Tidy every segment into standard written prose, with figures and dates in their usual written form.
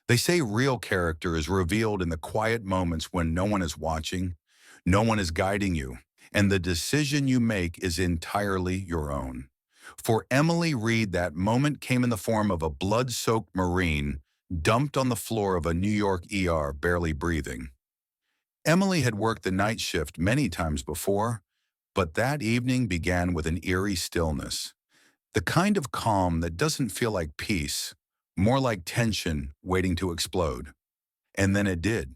They say real character is revealed in the quiet moments when no one is watching, no one is guiding you, and the decision you make is entirely your own. For Emily Reed, that moment came in the form of a blood-soaked Marine dumped on the floor of a New York ER, barely breathing. Emily had worked the night shift many times before, but that evening began with an eerie stillness. The kind of calm that doesn't feel like peace, more like tension waiting to explode. And then it did.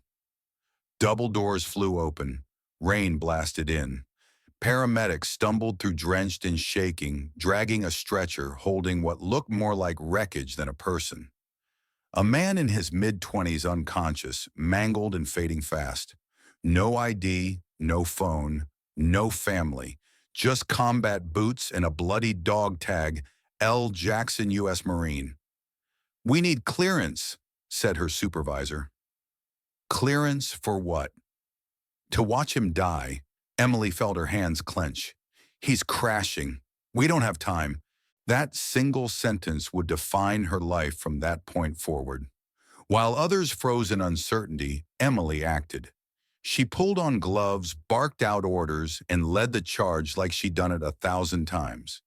Double doors flew open. Rain blasted in. Paramedics stumbled through drenched and shaking, dragging a stretcher holding what looked more like wreckage than a person. A man in his mid-20s unconscious, mangled and fading fast. No ID, no phone, no family, just combat boots and a bloody dog tag, L. Jackson, U.S. Marine. "We need clearance," said her supervisor. Clearance for what? To watch him die. Emily felt her hands clench. "He's crashing. We don't have time." That single sentence would define her life from that point forward. While others froze in uncertainty, Emily acted. She pulled on gloves, barked out orders, and led the charge like she'd done it 1,000 times.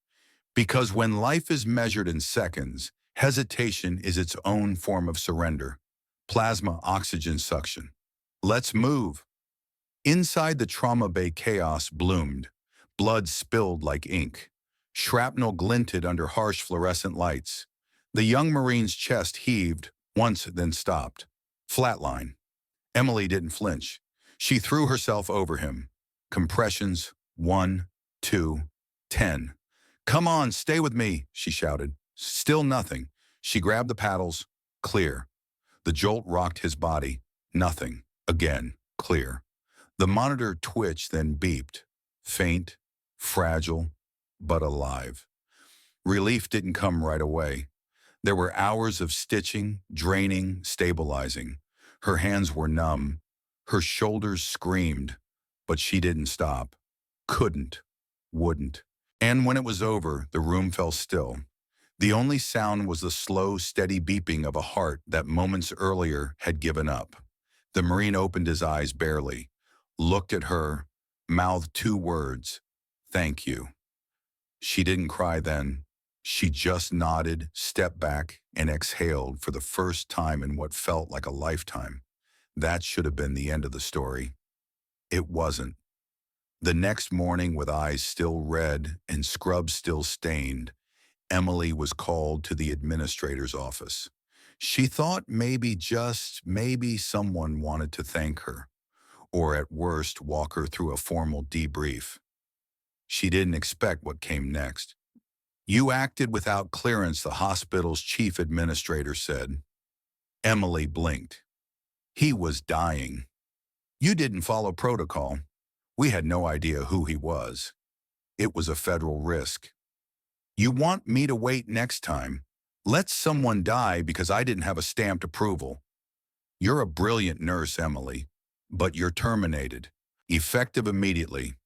Because when life is measured in seconds, hesitation is its own form of surrender. Plasma oxygen suction. Let's move. Inside the trauma bay, chaos bloomed. Blood spilled like ink. Shrapnel glinted under harsh fluorescent lights. The young Marine's chest heaved, once then stopped. Flatline. Emily didn't flinch. She threw herself over him. Compressions, 1, 2, 10. "Come on, stay with me," she shouted. Still nothing. She grabbed the paddles. Clear. The jolt rocked his body. Nothing. Again. Clear. The monitor twitched, then beeped. Faint, fragile, but alive. Relief didn't come right away. There were hours of stitching, draining, stabilizing. Her hands were numb. Her shoulders screamed, but she didn't stop. Couldn't. Wouldn't. And when it was over, the room fell still. The only sound was the slow, steady beeping of a heart that moments earlier had given up. The Marine opened his eyes barely, looked at her, mouthed 2 words, "Thank you." She didn't cry then. She just nodded, stepped back, and exhaled for the first time in what felt like a lifetime. That should have been the end of the story. It wasn't. The next morning, with eyes still red and scrubs still stained, Emily was called to the administrator's office. She thought maybe, just maybe, someone wanted to thank her, or at worst walk her through a formal debrief. She didn't expect what came next. "You acted without clearance," the hospital's chief administrator said. Emily blinked. "He was dying. You didn't follow protocol. We had no idea who he was. It was a federal risk. You want me to wait next time? Let someone die because I didn't have a stamped approval. You're a brilliant nurse, Emily, but you're terminated. Effective immediately."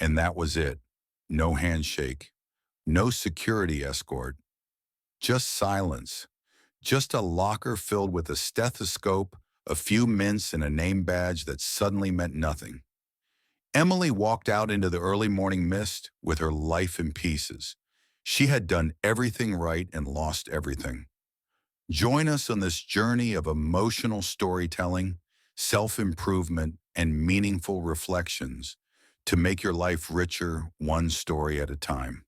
And that was it. No handshake. No security escort. Just silence. Just a locker filled with a stethoscope, a few mints, and a name badge that suddenly meant nothing. Emily walked out into the early morning mist with her life in pieces. She had done everything right and lost everything. Join us on this journey of emotional storytelling, self-improvement, and meaningful reflections to make your life richer, one story at a time.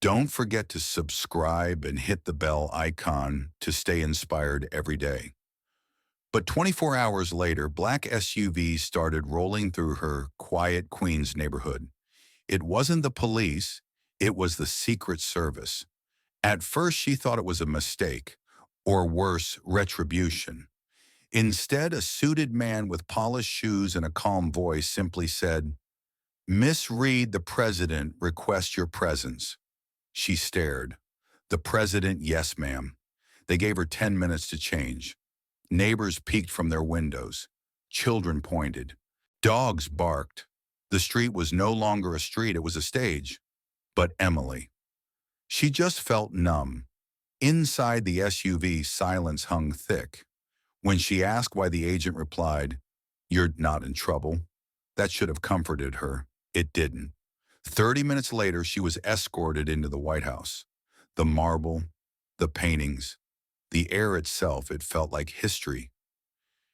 Don't forget to subscribe and hit the bell icon to stay inspired every day. But 24 hours later, black SUVs started rolling through her quiet Queens neighborhood. It wasn't the police, it was the Secret Service. At first, she thought it was a mistake, or worse, retribution. Instead, a suited man with polished shoes and a calm voice simply said, "Miss Reed, the president requests your presence." She stared. The president, "Yes, ma'am." They gave her 10 minutes to change. Neighbors peeked from their windows. Children pointed. Dogs barked. The street was no longer a street, it was a stage. But Emily. She just felt numb. Inside the SUV, silence hung thick. When she asked why, the agent replied, "You're not in trouble." That should have comforted her. It didn't. 30 minutes later, she was escorted into the White House. The marble, the paintings, the air itself, it felt like history.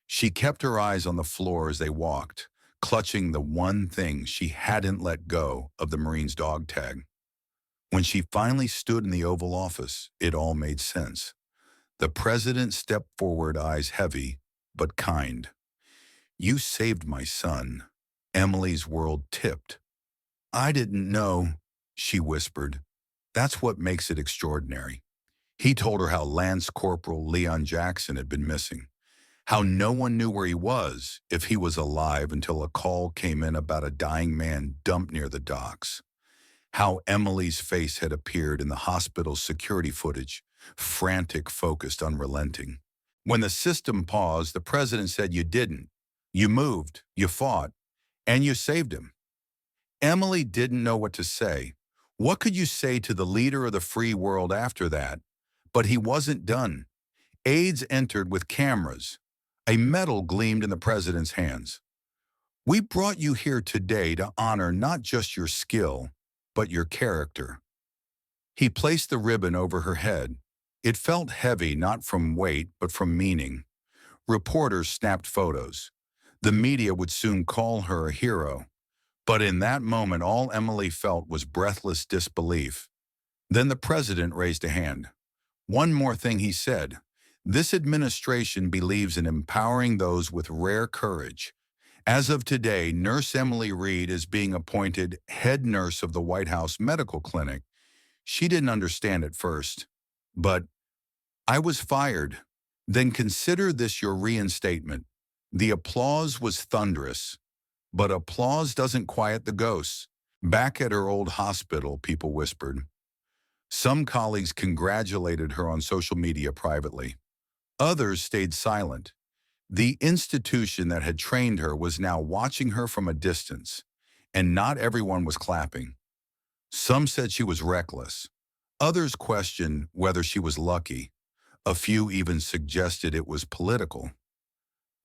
She kept her eyes on the floor as they walked, clutching the one thing she hadn't let go of: the Marine's dog tag. When she finally stood in the Oval Office, it all made sense. The president stepped forward, eyes heavy, but kind. "You saved my son." Emily's world tipped. "I didn't know," she whispered. "That's what makes it extraordinary." He told her how Lance Corporal Leon Jackson had been missing, how no one knew where he was, if he was alive, until a call came in about a dying man dumped near the docks. How Emily's face had appeared in the hospital's security footage, frantic, focused, unrelenting. When the system paused, the president said, "You didn't. You moved, you fought, and you saved him." Emily didn't know what to say. What could you say to the leader of the free world after that? But he wasn't done. Aides entered with cameras. A medal gleamed in the president's hands. "We brought you here today to honor not just your skill, but your character." He placed the ribbon over her head. It felt heavy, not from weight, but from meaning. Reporters snapped photos. The media would soon call her a hero. But in that moment, all Emily felt was breathless disbelief. Then the president raised a hand. "One more thing," he said. "This administration believes in empowering those with rare courage. As of today, Nurse Emily Reed is being appointed head nurse of the White House Medical Clinic." She didn't understand at first. "But I was fired." "Then consider this your reinstatement." The applause was thunderous. But applause doesn't quiet the ghosts. Back at her old hospital, people whispered. Some colleagues congratulated her on social media privately. Others stayed silent. The institution that had trained her was now watching her from a distance, and not everyone was clapping. Some said she was reckless. Others questioned whether she was lucky. A few even suggested it was political.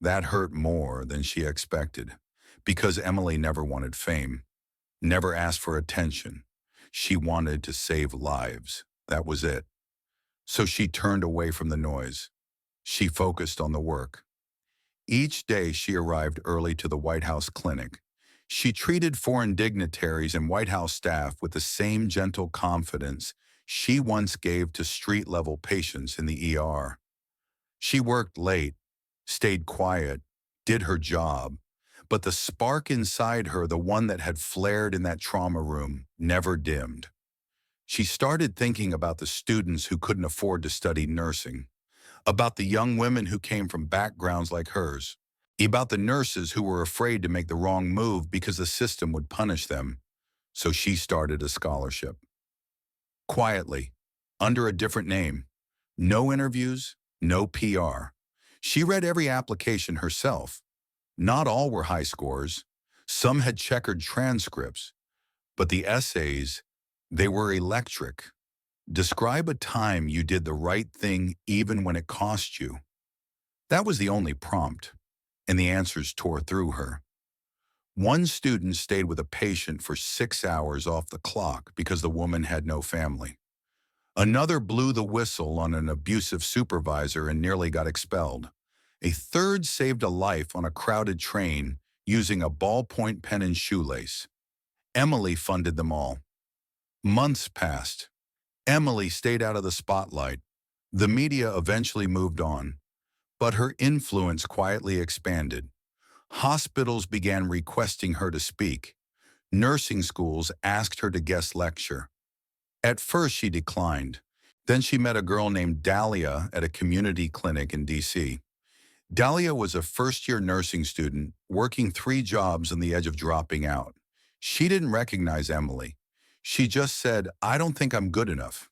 That hurt more than she expected, because Emily never wanted fame, never asked for attention. She wanted to save lives. That was it. So she turned away from the noise. She focused on the work. Each day she arrived early to the White House clinic. She treated foreign dignitaries and White House staff with the same gentle confidence she once gave to street-level patients in the ER. She worked late, stayed quiet, did her job, but the spark inside her, the one that had flared in that trauma room, never dimmed. She started thinking about the students who couldn't afford to study nursing, about the young women who came from backgrounds like hers, about the nurses who were afraid to make the wrong move because the system would punish them. So she started a scholarship. Quietly, under a different name. No interviews, no PR. She read every application herself. Not all were high scores. Some had checkered transcripts. But the essays, they were electric. Describe a time you did the right thing even when it cost you. That was the only prompt, and the answers tore through her. One student stayed with a patient for 6 hours off the clock because the woman had no family. Another blew the whistle on an abusive supervisor and nearly got expelled. A third saved a life on a crowded train using a ballpoint pen and shoelace. Emily funded them all. Months passed. Emily stayed out of the spotlight. The media eventually moved on, but her influence quietly expanded. Hospitals began requesting her to speak. Nursing schools asked her to guest lecture. At first, she declined. Then she met a girl named Dahlia at a community clinic in D.C. Dahlia was a first-year nursing student working 3 jobs on the edge of dropping out. She didn't recognize Emily. She just said, "I don't think I'm good enough."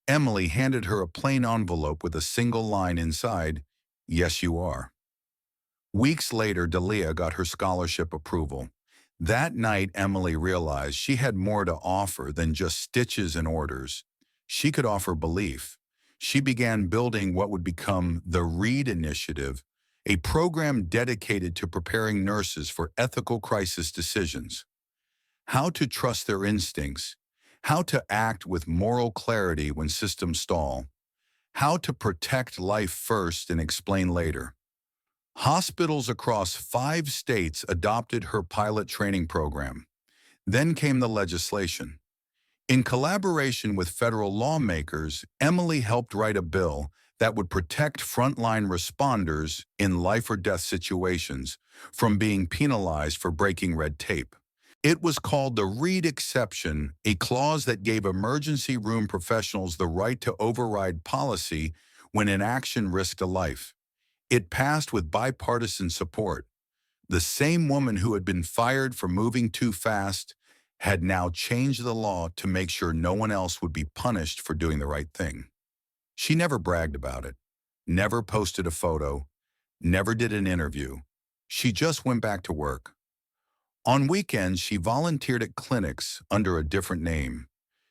Emily handed her a plain envelope with a single line inside, "Yes, you are." Weeks later, Dahlia got her scholarship approval. That night, Emily realized she had more to offer than just stitches and orders. She could offer belief. She began building what would become the READ Initiative, a program dedicated to preparing nurses for ethical crisis decisions. How to trust their instincts, how to act with moral clarity when systems stall, how to protect life first and explain later. Hospitals across 5 states adopted her pilot training program. Then came the legislation. In collaboration with federal lawmakers, Emily helped write a bill that would protect frontline responders in life or death situations from being penalized for breaking red tape. It was called the Reed Exception, a clause that gave emergency room professionals the right to override policy when inaction risked a life. It passed with bipartisan support. The same woman who had been fired for moving too fast had now changed the law to make sure no one else would be punished for doing the right thing. She never bragged about it, never posted a photo, never did an interview. She just went back to work. On weekends, she volunteered at clinics under a different name.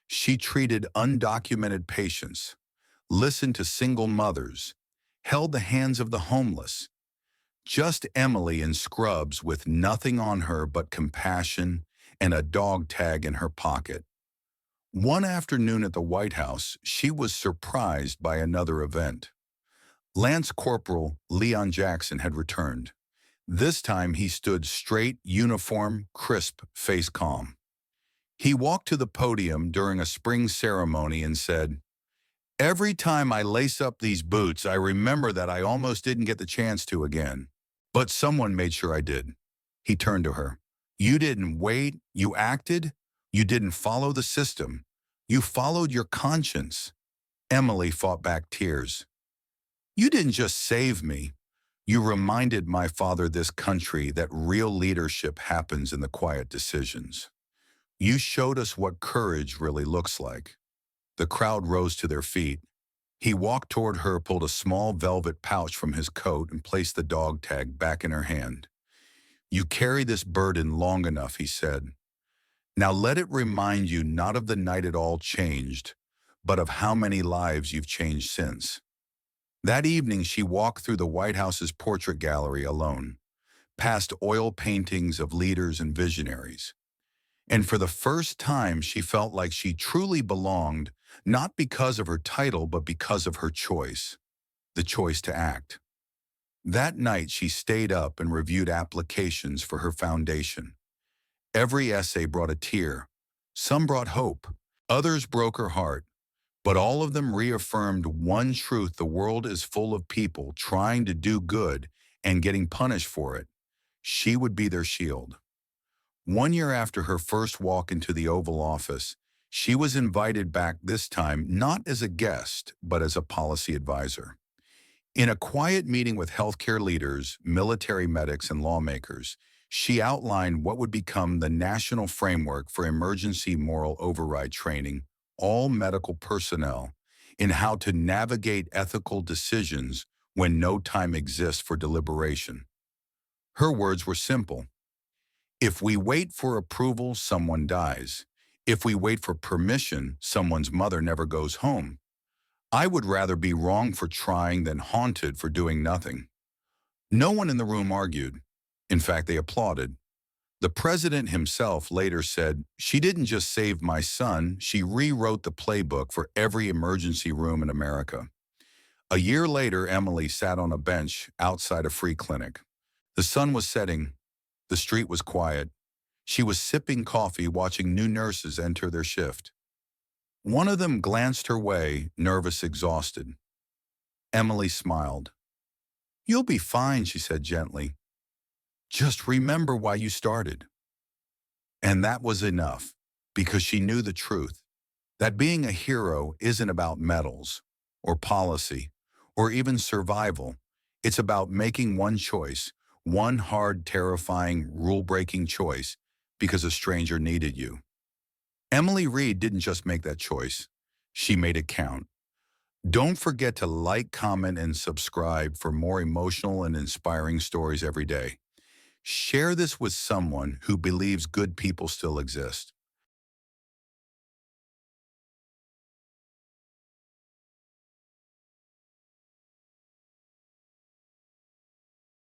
She treated undocumented patients, listened to single mothers, held the hands of the homeless. Just Emily in scrubs with nothing on her but compassion and a dog tag in her pocket. One afternoon at the White House, she was surprised by another event. Lance Corporal Leon Jackson had returned. This time he stood straight, uniform, crisp, face calm. He walked to the podium during a spring ceremony and said, "Every time I lace up these boots, I remember that I almost didn't get the chance to again. But someone made sure I did." He turned to her. "You didn't wait, you acted. You didn't follow the system. You followed your conscience." Emily fought back tears. "You didn't just save me. You reminded my father this country that real leadership happens in the quiet decisions. You showed us what courage really looks like." The crowd rose to their feet. He walked toward her, pulled a small velvet pouch from his coat, and placed the dog tag back in her hand. "You carry this burden long enough," he said. "Now let it remind you not of the night it all changed, but of how many lives you've changed since." That evening, she walked through the White House's portrait gallery alone, past oil paintings of leaders and visionaries. And for the first time, she felt like she truly belonged, not because of her title, but because of her choice, the choice to act. That night, she stayed up and reviewed applications for her foundation. Every essay brought a tear. Some brought hope. Others broke her heart. But all of them reaffirmed one truth: the world is full of people trying to do good and getting punished for it. She would be their shield. 1 year after her first walk into the Oval Office, she was invited back, this time not as a guest, but as a policy advisor. In a quiet meeting with healthcare leaders, military medics, and lawmakers, she outlined what would become the national framework for emergency moral override training all medical personnel in how to navigate ethical decisions when no time exists for deliberation. Her words were simple. If we wait for approval, someone dies. If we wait for permission, someone's mother never goes home. I would rather be wrong for trying than haunted for doing nothing. No one in the room argued. In fact, they applauded. The president himself later said, "She didn't just save my son, she rewrote the playbook for every emergency room in America." A year later, Emily sat on a bench outside a free clinic. The sun was setting. The street was quiet. She was sipping coffee, watching new nurses enter their shift. One of them glanced her way, nervous, exhausted. Emily smiled. "You'll be fine," she said gently. "Just remember why you started." And that was enough, because she knew the truth, that being a hero isn't about medals, or policy, or even survival. It's about making one choice, one hard, terrifying, rule-breaking choice, because a stranger needed you. Emily Reed didn't just make that choice. She made it count. Don't forget to like, comment, and subscribe for more emotional and inspiring stories every day. Share this with someone who believes good people still exist.